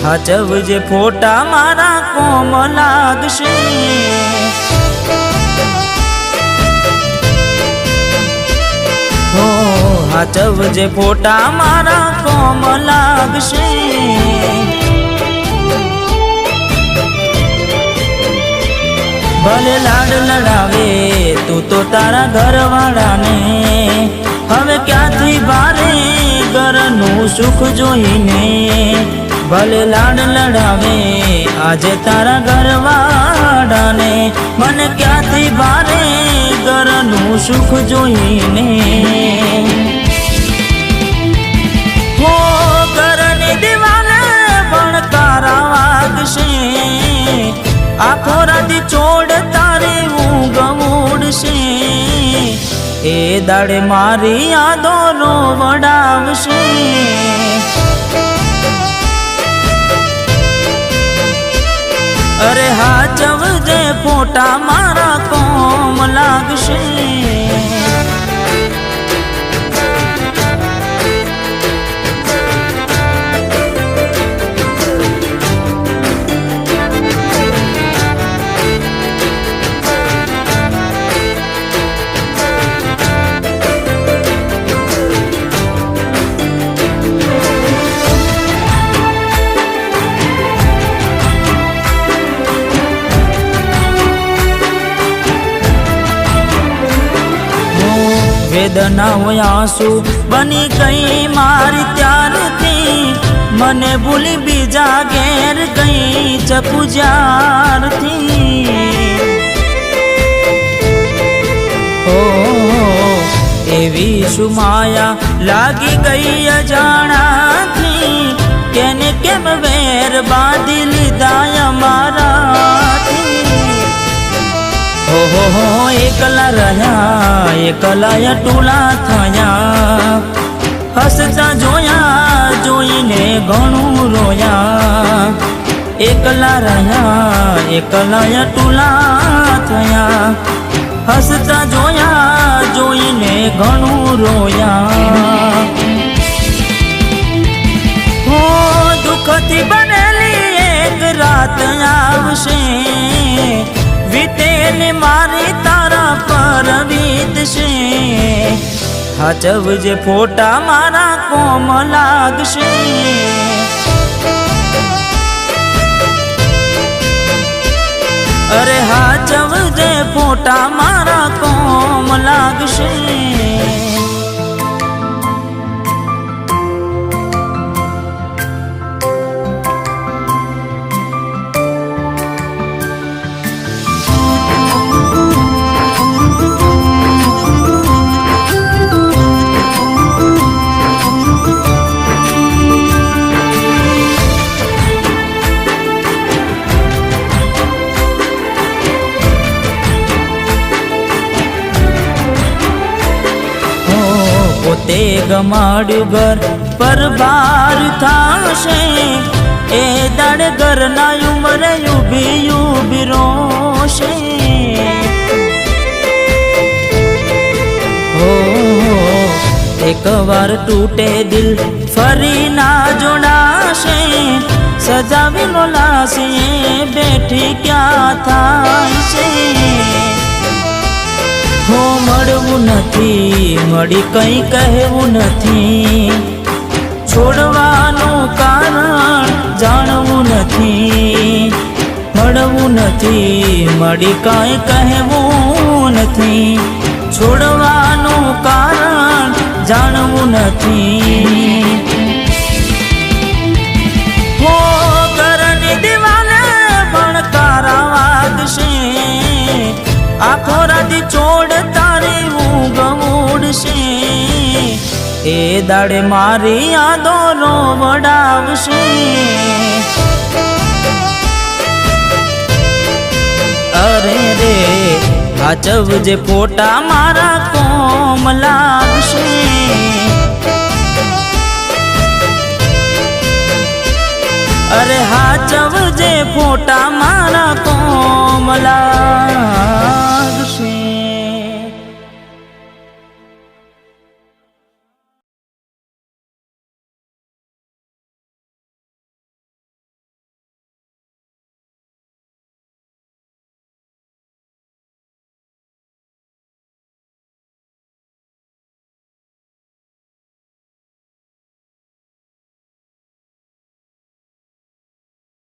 હાચવજે ફોટા મારા કોમ લાગશે। હાચવજે ફોટા મારા કોમ લાગશે। ભલે લાડ લડાવે તું તો તારા ઘરવાળાને, હવે ક્યાંથી ભારે ઘરનું સુખ જોઈને। ભલે લાડ લડાવે આજે તારા ઘરવાળાને, મને ક્યાંથી ભારે ઘરનું સુખ જોઈને। હો ઘરની દિવાલે ભણકારા વાગશે, આખો રાતી ચોડ તારી ઊંઘ ઉડશે। એ દાડે મારી યાદો રોવડાવશે। અરે હાચવજે ફોટા મારા કોમ લાગશે। વેદનાઓ આંસુ બની ગઈ મારી ત્યારથી, મને ભૂલી બીજા ઘેર ગઈ ચપુજારથી। ઓ એવી શું માયા લાગી ગઈ અજાણાથી, કેને કેમ વેર બાંધી લીધા અમારાથી। ઓહો એકલા રહ્યા એકલા ટૂલા થયા, હસતા જોયા જોઈને ઘણું રોયા। એકલા રહ્યા એકલા ટૂલા થયા, હસતા જોયા જોઈને ઘણું રોયા। હો દુઃખથી બનેલી એક રાત આવશે, વીતેલી મારી તારા પર વીતશે। હાચવજે ફોટા મારા કોમ લાગશે। અરે હાચવજે ફોટા મારા કોમ લાગશે। પોતે ગમાડ્યું ઘર પર બાર થાશે, એ દાડ ઘરના ઉમરે ઉભી ઉભી રોશે। હો એક વાર તૂટે દિલ ફરી ના જોડાશે, સજાવીનો લાશી બેઠી ક્યાં થાય છે। હો મળવું નથી મળી કંઈ કહેવું નથી, છોડવાનું કારણ જાણવું નથી। મળવું નથી મળી કંઈ કહેવું નથી, છોડવાનું કારણ જાણવું નથી। હો ઘરની દિવાલે ભણકારા વાગશે, આખો રાતી ચોડ તારી ઊંઘ ઉડશે। એ દાડે મારી યાદો રોવડાવશે। અરે રે હાચવજે ફોટા મારા કોમ લાગશે। અરે હાચવજે ફોટા મારા કોમ લાગશે।